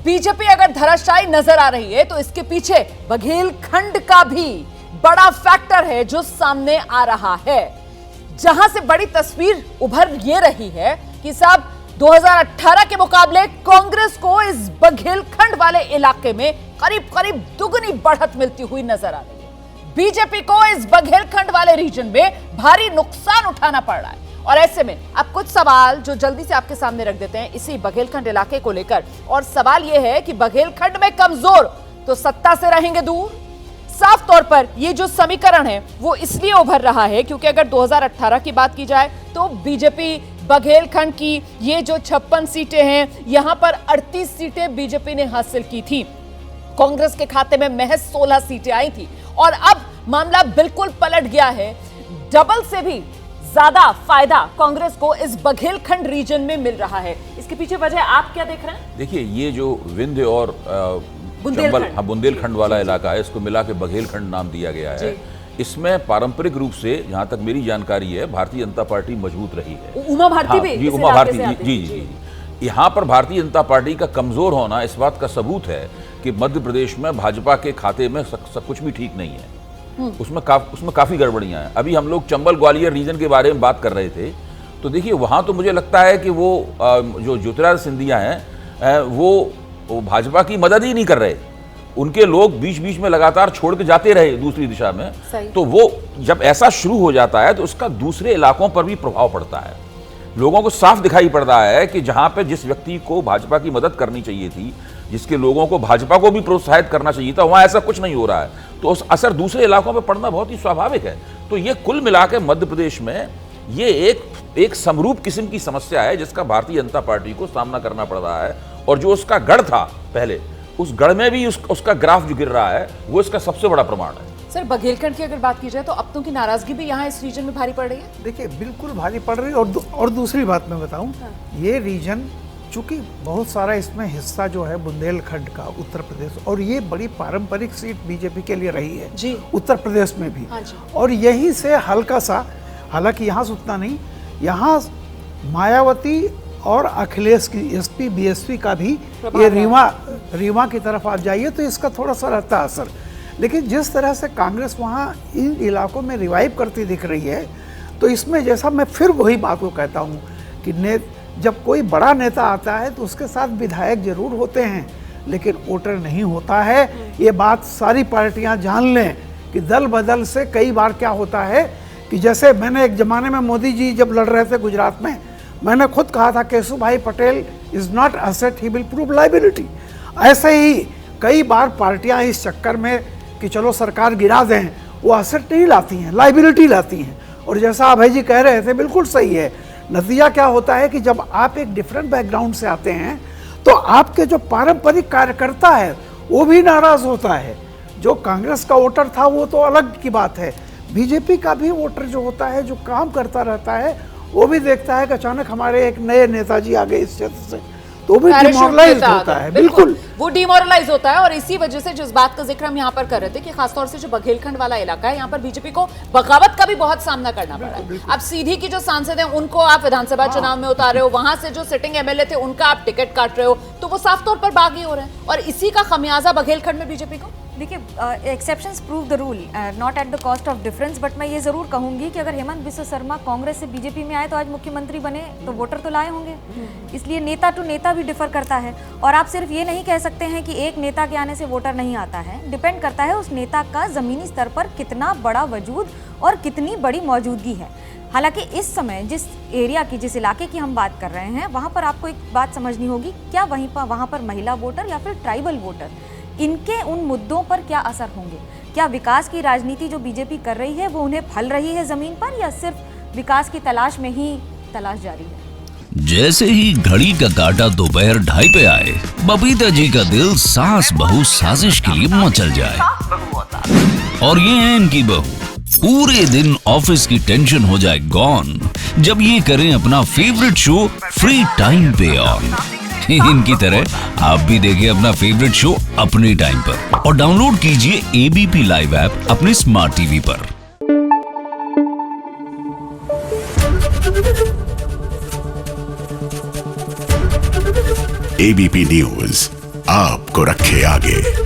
BJP अगर धराशायी नजर आ रही है तो इसके पीछे बघेलखंड का भी बड़ा फैक्टर है जो सामने आ रहा है, जहां से बड़ी तस्वीर उभर ये रही है कि साहब 2018 के मुकाबले कांग्रेस को इस बघेलखंड वाले इलाके में करीब करीब दुगनी बढ़त मिलती हुई नजर आ रही है। बीजेपी को इस बघेलखंड वाले रीजन में भारी नुकसान उठाना पड़ रहा है और ऐसे में अब कुछ सवाल जो जल्दी से आपके सामने रख देते हैं इसी बघेलखंड इलाके को लेकर। और सवाल यह है कि बघेलखंड में कमजोर तो सत्ता से रहेंगे दूर। साफ तौर पर यह जो समीकरण है वो इसलिए उभर रहा है क्योंकि अगर 2018 की बात की जाए तो बीजेपी बघेलखंड की ये जो 56 सीटें हैं यहां पर 38 सीटें बीजेपी ने हासिल की थी, कांग्रेस के खाते में महज 16 सीटें आई थी और अब मामला बिल्कुल पलट गया है। डबल से भी ज्यादा फायदा कांग्रेस को इस बघेलखंड रीजन में मिल रहा है। इसके पीछे वजह आप क्या देख रहे हैं? देखिए, ये जो विंध्य और बुंदेलखंड वाला इलाका है इसको मिला के बघेलखंड नाम दिया गया है। इसमें पारंपरिक रूप से जहां तक मेरी जानकारी है भारतीय जनता पार्टी मजबूत रही है। उमा भारती भी जी, उमा भारती जी। यहाँ पर भारतीय जनता पार्टी का कमजोर होना इस बात का सबूत है कि मध्य प्रदेश में भाजपा के खाते में सब कुछ भी ठीक नहीं है। उसमें काफी गड़बड़ियां हैं। अभी हम लोग चंबल ग्वालियर रीजन के बारे में बात कर रहे थे तो देखिए वहां तो मुझे लगता है कि वो जो ज्योतिरादित्य सिंधिया हैं वो भाजपा की मदद ही नहीं कर रहे। उनके लोग बीच बीच में लगातार छोड़ के जाते रहे दूसरी दिशा में। तो वो जब ऐसा शुरू हो जाता है तो उसका दूसरे इलाकों पर भी प्रभाव पड़ता है। लोगों को साफ दिखाई पड़ रहा है कि जहां पे जिस व्यक्ति को भाजपा की मदद करनी चाहिए थी, जिसके लोगों को भाजपा को भी प्रोत्साहित करना चाहिए था, वहां ऐसा कुछ नहीं हो रहा है। तो उस असर दूसरे इलाकों में पड़ना बहुत ही स्वाभाविक है। तो ये कुल मिलाकर मध्य प्रदेश में ये एक समरूप किस्म की समस्या है जिसका भारतीय जनता पार्टी को सामना करना पड़ रहा है। और जो उसका गढ़ था पहले, उस गढ़ में भी उसका ग्राफ जो गिर रहा है वो इसका सबसे बड़ा प्रमाण है। सर, बघेलखंड की अगर बात की जाए तो अपनों की नाराजगी भी यहाँ इस रीजन में भारी पड़ रही है। देखिए, बिल्कुल भारी पड़ रही है। और दूसरी बात मैं बताऊं, ये रीजन चूंकि बहुत सारा इसमें हिस्सा जो है बुंदेलखंड का उत्तर प्रदेश, और ये बड़ी पारंपरिक सीट बीजेपी के लिए रही है जी, उत्तर प्रदेश में भी। हाँ जी। और यहीं से हल्का सा, हालांकि यहाँ से उतना नहीं, यहाँ मायावती और अखिलेश की एसपी बीएसपी का भी ये रीवा की तरफ आप जाइए तो इसका थोड़ा सा रहता है असर। लेकिन जिस तरह से कांग्रेस वहाँ इन इलाकों में रिवाइव करती दिख रही है तो इसमें, जैसा मैं फिर वही बात को कहता हूँ कि जब कोई बड़ा नेता आता है तो उसके साथ विधायक जरूर होते हैं लेकिन वोटर नहीं होता है। ये बात सारी पार्टियां जान लें कि दल बदल से कई बार क्या होता है कि जैसे मैंने एक ज़माने में मोदी जी जब लड़ रहे थे गुजरात में, मैंने खुद कहा था केशु भाई Patel is not asset, he will prove liability. ऐसे ही कई बार पार्टियां इस चक्कर में कि चलो सरकार गिरा दें, वो असेट नहीं लाती हैं, लाइबिलिटी लाती हैं। और जैसा अभय जी कह रहे थे बिल्कुल सही है। नतीजा क्या होता है कि जब आप एक डिफरेंट बैकग्राउंड से आते हैं तो आपके जो पारंपरिक कार्यकर्ता है वो भी नाराज होता है। जो कांग्रेस का वोटर था वो तो अलग की बात है, बीजेपी का भी वोटर जो होता है, जो काम करता रहता है, वो भी देखता है कि अचानक हमारे एक नए नेताजी आ गए इस क्षेत्र से, तो भी डिमोरलाइज होता है। बिल्कुल वो डिमोरलाइज होता है। और इसी वजह से जिस बात का जिक्र हम यहाँ पर कर रहे थे कि खासतौर से जो बघेलखंड वाला इलाका है, यहाँ पर बीजेपी को बगावत का भी बहुत सामना करना पड़ा है। अब सीधी की जो सांसद है उनको आप विधानसभा चुनाव में उतार रहे हो, वहां से जो सिटिंग एमएलए थे उनका आप टिकट काट रहे हो, तो वो साफ तौर पर बागी हो रहे हैं। और इसी का खमियाजा बघेलखंड में बीजेपी को। देखिए, exceptions prove the rule, not at the cost of difference. But मैं ये जरूर कहूंगी कि अगर हेमंत बिस्वा शर्मा कांग्रेस से बीजेपी में आए तो आज मुख्यमंत्री बने तो वोटर तो लाए होंगे। इसलिए नेता टू नेता भी डिफर करता है। और आप सिर्फ ये नहीं कह सकते हैं कि एक नेता के आने से वोटर नहीं आता है। डिपेंड करता है उस नेता का जमीनी स्तर पर कितना बड़ा वजूद और कितनी बड़ी मौजूदगी है। हालांकि इस समय जिस एरिया की, जिस इलाके की हम बात कर रहे हैं, वहाँ पर आपको एक बात समझनी होगी, क्या वहाँ पर महिला वोटर या फिर ट्राइबल वोटर, इनके उन मुद्दों पर क्या असर होंगे? क्या विकास की राजनीति जो बीजेपी कर रही है वो उन्हें फल रही है जमीन पर, या सिर्फ विकास की तलाश में ही तलाश जारी है? जैसे ही घड़ी का काटा दोपहर 2:30 पे आए, बबीता जी का दिल सास बहू साजिश के लिए मचल जाए। और ये है इनकी बहू, पूरे दिन ऑफिस की टेंशन हो जाए गॉन जब ये करें अपना फेवरेट शो फ्री टाइम पे ऑन। इनकी तरह आप भी देखिए अपना फेवरेट शो अपने टाइम पर और डाउनलोड कीजिए एबीपी लाइव ऐप अपने स्मार्ट टीवी पर। एबीपी न्यूज, आपको रखे आगे।